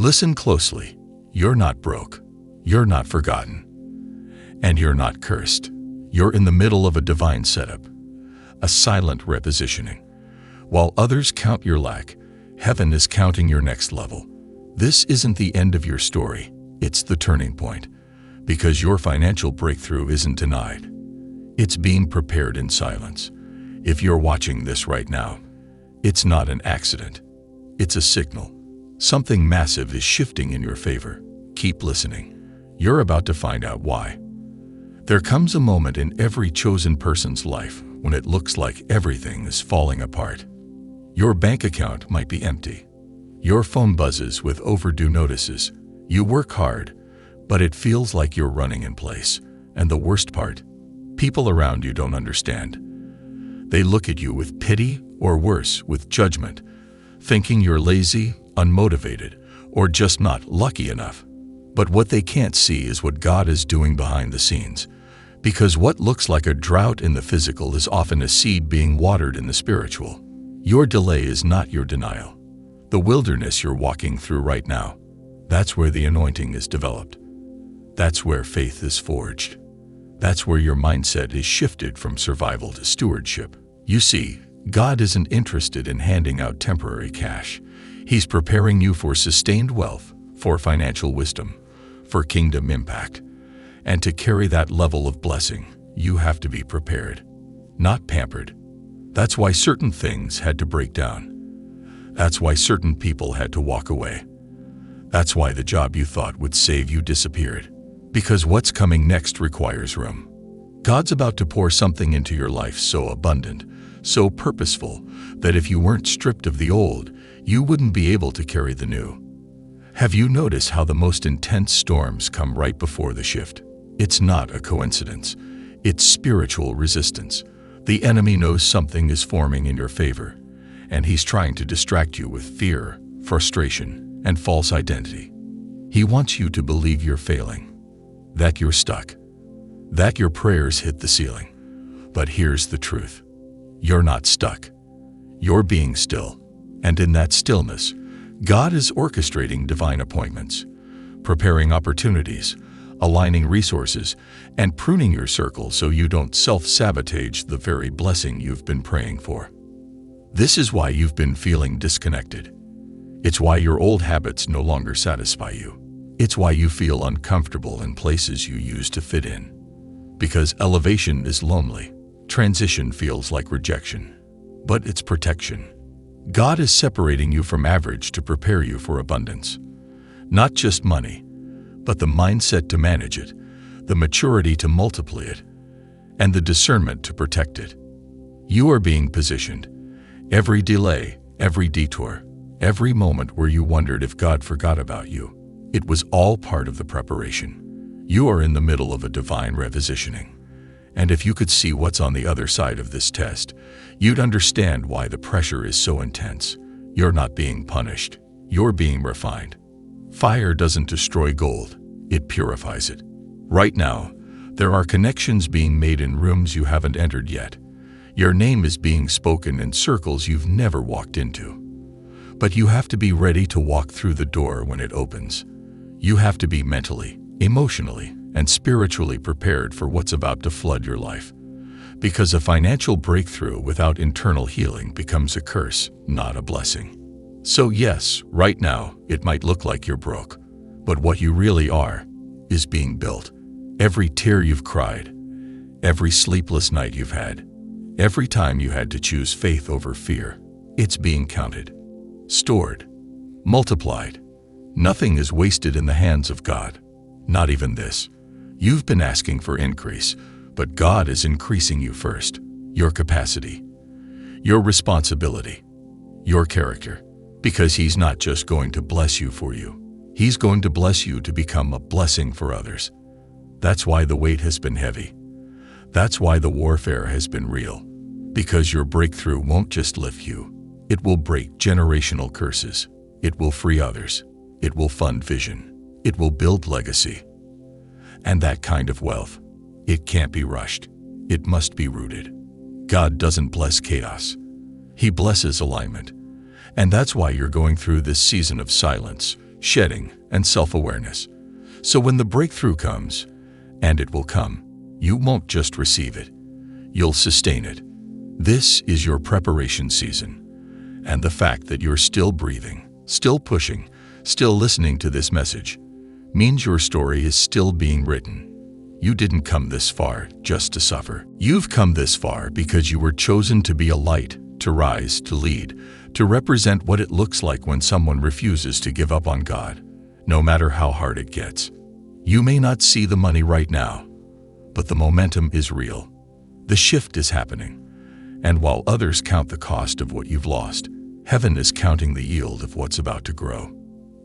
Listen closely. You're not broke. You're not forgotten. And you're not cursed. You're in the middle of a divine setup, a silent repositioning. While others count your lack, heaven is counting your next level. This isn't the end of your story. It's the turning point. Because your financial breakthrough isn't denied. It's being prepared in silence. If you're watching this right now, it's not an accident. It's a signal. Something massive is shifting in your favor. Keep listening. You're about to find out why. There comes a moment in every chosen person's life when it looks like everything is falling apart. Your bank account might be empty. Your phone buzzes with overdue notices. You work hard, but it feels like you're running in place. And the worst part, people around you don't understand. They look at you with pity, or worse, with judgment, thinking you're lazy, unmotivated, or just not lucky enough. But what they can't see is what God is doing behind the scenes. Because what looks like a drought in the physical is often a seed being watered in the spiritual. Your delay is not your denial. The wilderness you're walking through right now, that's where the anointing is developed. That's where faith is forged. That's where your mindset is shifted from survival to stewardship. You see, God isn't interested in handing out temporary cash. He's preparing you for sustained wealth, for financial wisdom, for kingdom impact. And to carry that level of blessing, you have to be prepared, not pampered. That's why certain things had to break down. That's why certain people had to walk away. That's why the job you thought would save you disappeared. Because what's coming next requires room. God's about to pour something into your life so abundant, so purposeful, that if you weren't stripped of the old, you wouldn't be able to carry the new. Have you noticed how the most intense storms come right before the shift? It's not a coincidence. It's spiritual resistance. The enemy knows something is forming in your favor, and he's trying to distract you with fear, frustration, and false identity. He wants you to believe you're failing, that you're stuck, that your prayers hit the ceiling. But here's the truth. You're not stuck. You're being still. And in that stillness, God is orchestrating divine appointments, preparing opportunities, aligning resources, and pruning your circle so you don't self-sabotage the very blessing you've been praying for. This is why you've been feeling disconnected. It's why your old habits no longer satisfy you. It's why you feel uncomfortable in places you used to fit in. Because elevation is lonely. Transition feels like rejection. But it's protection. God is separating you from average to prepare you for abundance. Not just money, but the mindset to manage it, the maturity to multiply it, and the discernment to protect it. You are being positioned. Every delay, every detour, every moment where you wondered if God forgot about you, it was all part of the preparation. You are in the middle of a divine repositioning. And if you could see what's on the other side of this test, you'd understand why the pressure is so intense. You're not being punished. You're being refined. Fire doesn't destroy gold. It purifies it. Right now, there are connections being made in rooms you haven't entered yet. Your name is being spoken in circles you've never walked into. But you have to be ready to walk through the door when it opens. You have to be mentally, emotionally, and spiritually prepared for what's about to flood your life. Because a financial breakthrough without internal healing becomes a curse, not a blessing. So yes, right now, it might look like you're broke, but what you really are is being built. Every tear you've cried, every sleepless night you've had, every time you had to choose faith over fear, it's being counted, stored, multiplied. Nothing is wasted in the hands of God. Not even this. You've been asking for increase, but God is increasing you first. Your capacity, your responsibility, your character. Because He's not just going to bless you for you. He's going to bless you to become a blessing for others. That's why the weight has been heavy. That's why the warfare has been real. Because your breakthrough won't just lift you. It will break generational curses. It will free others. It will fund vision. It will build legacy. And that kind of wealth, it can't be rushed. It must be rooted. God doesn't bless chaos. He blesses alignment. And that's why you're going through this season of silence, shedding, and self-awareness. So when the breakthrough comes, and it will come, you won't just receive it, you'll sustain it. This is your preparation season. And the fact that you're still breathing, still pushing, still listening to this message means your story is still being written. You didn't come this far just to suffer. You've come this far because you were chosen to be a light, to rise, to lead, to represent what it looks like when someone refuses to give up on God, no matter how hard it gets. You may not see the money right now, but the momentum is real. The shift is happening. And while others count the cost of what you've lost, heaven is counting the yield of what's about to grow.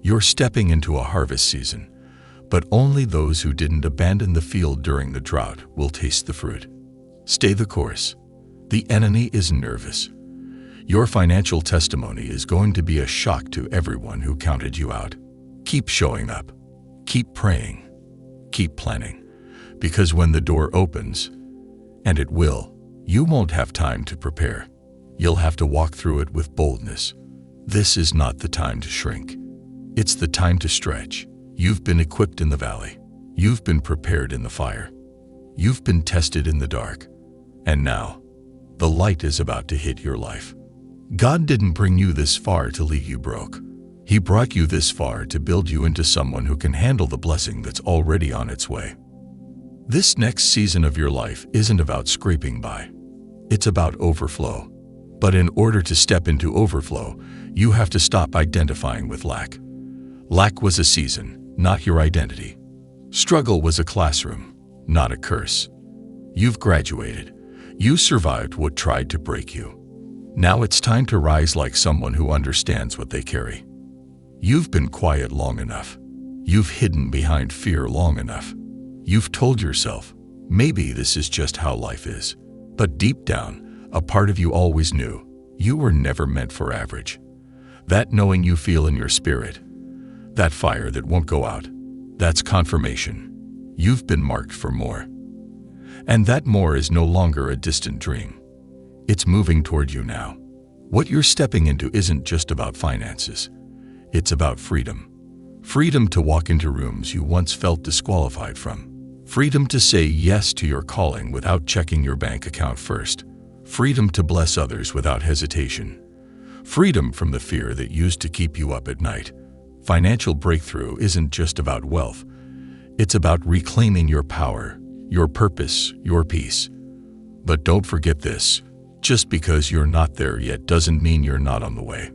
You're stepping into a harvest season, but only those who didn't abandon the field during the drought will taste the fruit. Stay the course. The enemy is nervous. Your financial testimony is going to be a shock to everyone who counted you out. Keep showing up. Keep praying. Keep planning. Because when the door opens, and it will, you won't have time to prepare. You'll have to walk through it with boldness. This is not the time to shrink. It's the time to stretch. You've been equipped in the valley. You've been prepared in the fire. You've been tested in the dark. And now, the light is about to hit your life. God didn't bring you this far to leave you broke. He brought you this far to build you into someone who can handle the blessing that's already on its way. This next season of your life isn't about scraping by. It's about overflow. But in order to step into overflow, you have to stop identifying with lack. Lack was a season, not your identity. Struggle was a classroom, not a curse. You've graduated. You survived what tried to break you. Now it's time to rise like someone who understands what they carry. You've been quiet long enough. You've hidden behind fear long enough. You've told yourself, maybe this is just how life is. But deep down, a part of you always knew you were never meant for average. That knowing you feel in your spirit, that fire that won't go out, that's confirmation. You've been marked for more. And that more is no longer a distant dream. It's moving toward you now. What you're stepping into isn't just about finances. It's about freedom. Freedom to walk into rooms you once felt disqualified from. Freedom to say yes to your calling without checking your bank account first. Freedom to bless others without hesitation. Freedom from the fear that used to keep you up at night. Financial breakthrough isn't just about wealth. It's about reclaiming your power, your purpose, your peace. But don't forget this. Just because you're not there yet doesn't mean you're not on the way.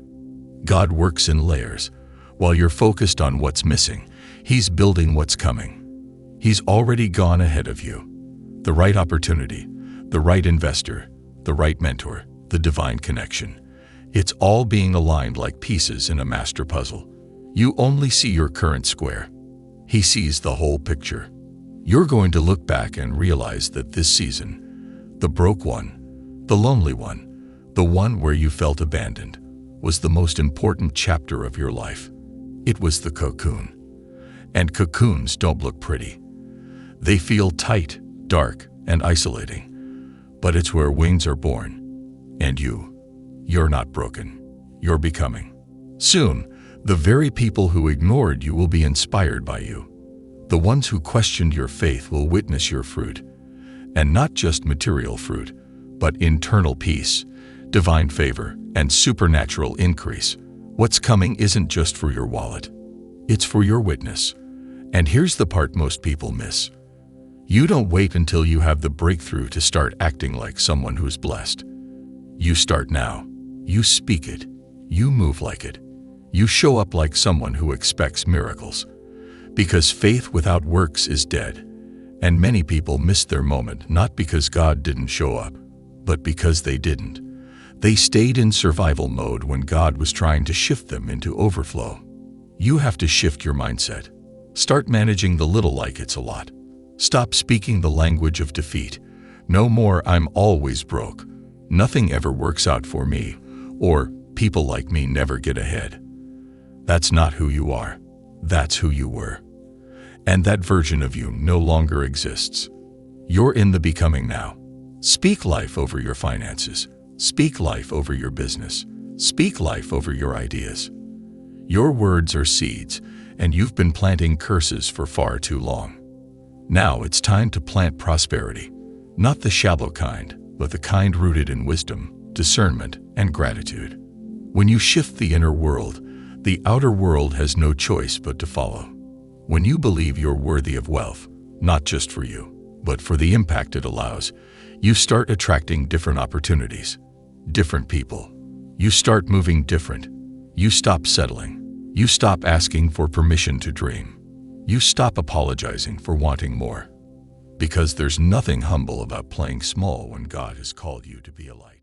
God works in layers. While you're focused on what's missing, He's building what's coming. He's already gone ahead of you. The right opportunity, the right investor, the right mentor, the divine connection. It's all being aligned like pieces in a master puzzle. You only see your current square. He sees the whole picture. You're going to look back and realize that this season, the broke one, the lonely one, the one where you felt abandoned, was the most important chapter of your life. It was the cocoon. And cocoons don't look pretty. They feel tight, dark, and isolating. But it's where wings are born. And you're not broken. You're becoming. Soon, the very people who ignored you will be inspired by you. The ones who questioned your faith will witness your fruit. And not just material fruit, but internal peace, divine favor, and supernatural increase. What's coming isn't just for your wallet. It's for your witness. And here's the part most people miss. You don't wait until you have the breakthrough to start acting like someone who's blessed. You start now. You speak it. You move like it. You show up like someone who expects miracles. Because faith without works is dead. And many people miss their moment not because God didn't show up, but because they didn't. They stayed in survival mode when God was trying to shift them into overflow. You have to shift your mindset. Start managing the little like it's a lot. Stop speaking the language of defeat. No more "I'm always broke. Nothing ever works out for me," or "people like me never get ahead." That's not who you are. That's who you were. And that version of you no longer exists. You're in the becoming now. Speak life over your finances. Speak life over your business. Speak life over your ideas. Your words are seeds, and you've been planting curses for far too long. Now it's time to plant prosperity, not the shallow kind, but the kind rooted in wisdom, discernment, and gratitude. When you shift the inner world, the outer world has no choice but to follow. When you believe you're worthy of wealth, not just for you, but for the impact it allows, you start attracting different opportunities, different people. You start moving different. You stop settling. You stop asking for permission to dream. You stop apologizing for wanting more. Because there's nothing humble about playing small when God has called you to be a light.